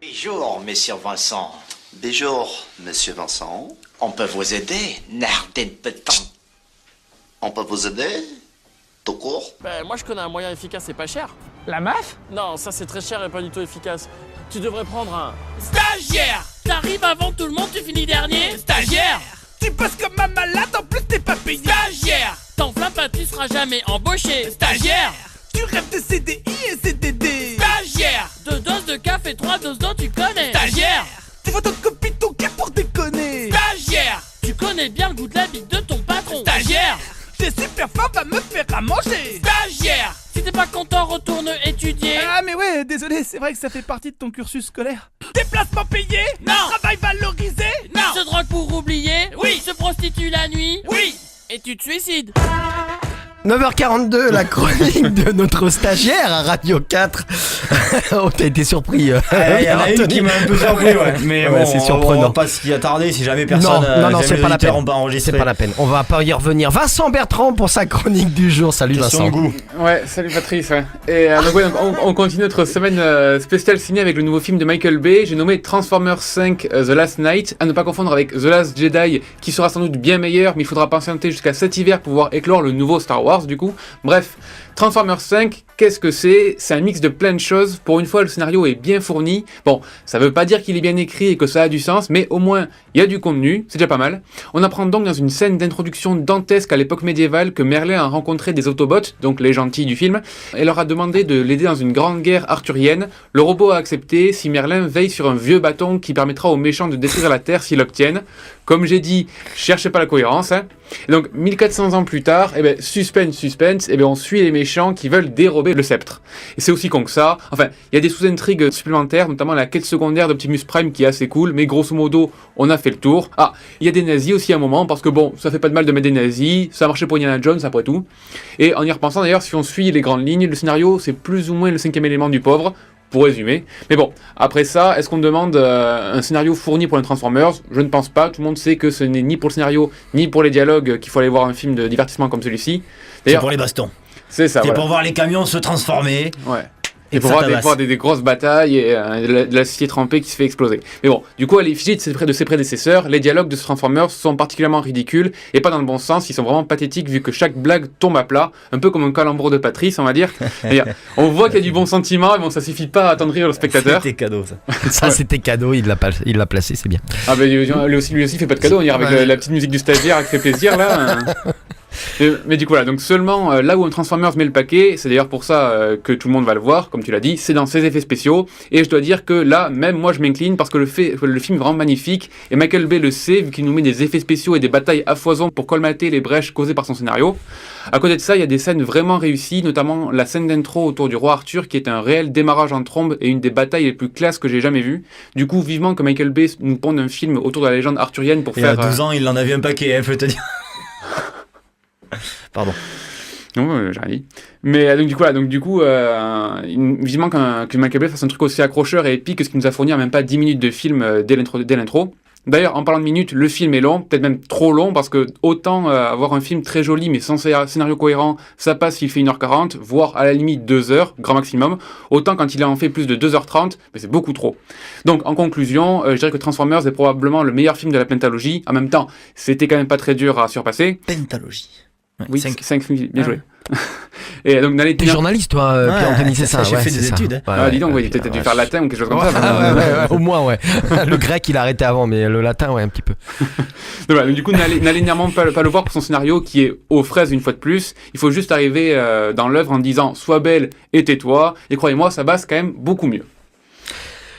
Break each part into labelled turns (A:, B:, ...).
A: Bonjour, monsieur Vincent.
B: Bonjour, monsieur Vincent.
A: On peut vous aider, Nardin Pétan.
B: On peut vous aider? Tout court?
C: Moi je connais un moyen efficace et pas cher.
D: La MAF?
C: Non, ça c'est très cher et pas du tout efficace. Tu devrais prendre un stagiaire. T'arrives avant tout le monde, tu finis dernier. Stagiaire.
D: Tu passes comme un malade, en plus t'es pas payé.
C: Stagiaire. T'enflammes pas, tu seras jamais embauché. Stagiaire.
D: Tu rêves de CDI et CDD.
C: Stagiaire. 2 doses de café, 3 doses d'eau, tu connais. Stagiaire.
D: Tu vois ton copie ton cas pour déconner.
C: Stagiaire. Tu connais bien le goût de la bite de ton patron. Stagiaire.
D: T'es super fort, va me faire à manger.
C: Stagiaire. Si t'es pas content, retourne étudier.
D: Ah mais ouais, désolé, c'est vrai que ça fait partie de ton cursus scolaire. Déplacement payé?
C: Non.
D: Travail valorisé?
C: Non. Se drogue pour oublier? Oui. Se prostitue la nuit? Oui. Et tu te suicides?
E: 9h42, la chronique de notre stagiaire à Radio 4. Oh, t'as été surpris.
F: Il y en a une qui m'a un peu surpris, ouais. Mais
E: ouais,
F: bon,
E: c'est surprenant.
F: On va pas s'y attarder si jamais personne.
E: Non, c'est pas la peine.
F: On va enregistrer.
E: C'est pas la peine. On va pas y revenir. Vincent Bertrand pour sa chronique du jour. Salut
F: Question
E: Vincent.
F: de goût.
G: Ouais, salut Patrice. Ouais. Et donc, on continue notre semaine spéciale ciné avec le nouveau film de Michael Bay. J'ai nommé Transformers 5 The Last Night, à ne pas confondre avec The Last Jedi, qui sera sans doute bien meilleur, mais il faudra patienter jusqu'à cet hiver pour pouvoir éclore le nouveau Star Wars du coup. Bref, Transformers 5, qu'est-ce que c'est? C'est un mix de plein de choses. Pour une fois, le scénario est bien fourni. Bon, ça veut pas dire qu'il est bien écrit et que ça a du sens, mais au moins, il y a du contenu, c'est déjà pas mal. On apprend donc dans une scène d'introduction dantesque à l'époque médiévale que Merlin a rencontré des Autobots, donc les gentils du film, et leur a demandé de l'aider dans une grande guerre arthurienne. Le robot a accepté si Merlin veille sur un vieux bâton qui permettra aux méchants de détruire la Terre s'ils l'obtiennent. Comme j'ai dit, cherchez pas la cohérence, hein. Et donc, 1400 ans plus tard, suspense, on suit les méchants qui veulent dérober le sceptre. Et c'est aussi con que ça. Enfin, il y a des sous-intrigues supplémentaires, notamment la quête secondaire d'Optimus Prime qui est assez cool, mais grosso modo, on a fait le tour. Ah, il y a des nazis aussi à un moment, parce que bon, ça fait pas de mal de mettre des nazis, ça a marché pour Indiana Jones après tout. Et en y repensant d'ailleurs, si on suit les grandes lignes, le scénario, c'est plus ou moins le 5e élément du pauvre, pour résumer. Mais bon, après ça, est-ce qu'on demande un scénario fourni pour les Transformers? Je ne pense pas. Tout le monde sait que ce n'est ni pour le scénario, ni pour les dialogues qu'il faut aller voir un film de divertissement comme celui-ci.
F: C'est pour les bastons.
G: C'est ça.
F: C'est
G: voilà.
F: pour voir les camions se transformer.
G: Ouais. Et pour voir des grosses batailles et de l'acier trempé qui se fait exploser. Mais bon, du coup, à l'effigie de ses prédécesseurs, les dialogues de ce Transformers sont particulièrement ridicules et pas dans le bon sens. Ils sont vraiment pathétiques vu que chaque blague tombe à plat, un peu comme un calembour de Patrice, on va dire. On voit qu'il y a du bon sentiment, et bon, ça suffit pas à attendrir le spectateur.
F: C'était cadeau, ça.
E: Ça, c'était cadeau. Il l'a placé, c'est bien.
G: Ah ben lui aussi fait pas de cadeau. On ira avec la petite musique du stagiaire qui fait plaisir là. Mais du coup voilà, donc seulement là où un Transformers met le paquet, c'est d'ailleurs pour ça que tout le monde va le voir, comme tu l'as dit, c'est dans ses effets spéciaux, et je dois dire que là, même moi je m'incline parce que le film est vraiment magnifique, et Michael Bay le sait, vu qu'il nous met des effets spéciaux et des batailles à foison pour colmater les brèches causées par son scénario. À côté de ça, il y a des scènes vraiment réussies, notamment la scène d'intro autour du roi Arthur, qui est un réel démarrage en trombe et une des batailles les plus classes que j'ai jamais vues. Du coup, vivement que Michael Bay nous ponde un film autour de la légende arthurienne pour faire...
F: Il y a 12 ans, il en avait un paquet, je peux te dire. Pardon.
G: Non, j'ai rien dit. Mais donc du coup, vivement que Michael Bay fasse un truc aussi accrocheur et épique que ce qu'il nous a fourni en même pas 10 minutes de film dès l'intro. D'ailleurs, en parlant de minutes, le film est long, peut-être même trop long, parce que autant avoir un film très joli mais sans scénario cohérent, ça passe s'il fait 1h40, voire à la limite 2h, grand maximum, autant quand il en fait plus de 2h30, mais c'est beaucoup trop. Donc en conclusion, je dirais que Transformers est probablement le meilleur film de la pentalogie. En même temps, c'était quand même pas très dur à surpasser.
F: Pentalogie. Ouais,
G: oui, 5 films, bien joué. Et donc,
E: t'es journaliste, toi, Pierre-Anthony, c'est ça?
F: J'ai fait des études.
E: Ouais,
G: dis donc, t'as peut-être dû faire latin ou quelque chose comme ça.
E: Ouais, au moins, ouais. Le grec, il a arrêté avant, mais le latin, ouais, un petit peu.
G: Donc, du coup, n'allez néanmoins pas le voir pour son scénario qui est aux fraises une fois de plus. Il faut juste arriver dans l'œuvre en disant sois belle et tais-toi. Et croyez-moi, ça passe quand même beaucoup mieux.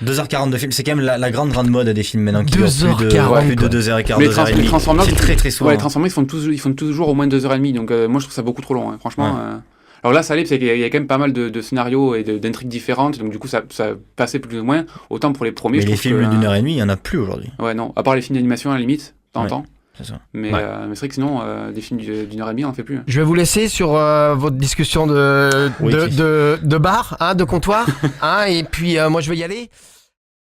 F: 2h40 de film, c'est quand même la grande mode des films maintenant qui durent plus de 2h15,
G: mais
F: 2h30.
G: Les Transformers,
F: c'est très très souvent.
G: Ouais, les Transformers, ils font toujours au moins 2h30, donc moi je trouve ça beaucoup trop long, hein, franchement. Ouais. Alors là, ça allait, parce qu'il y a quand même pas mal de scénarios et d'intrigues différentes, donc du coup ça passait plus ou moins, autant pour les premiers.
F: Mais les films d'une heure et demie, il n'y en a plus aujourd'hui.
G: Ouais, non, à part les films d'animation à la limite, t'entends.
F: C'est ça.
G: Mais c'est vrai que sinon, des films d'une heure et demie, on en fait plus.
E: Je vais vous laisser sur votre discussion de bar, hein, de comptoir, hein, et puis moi je vais y aller.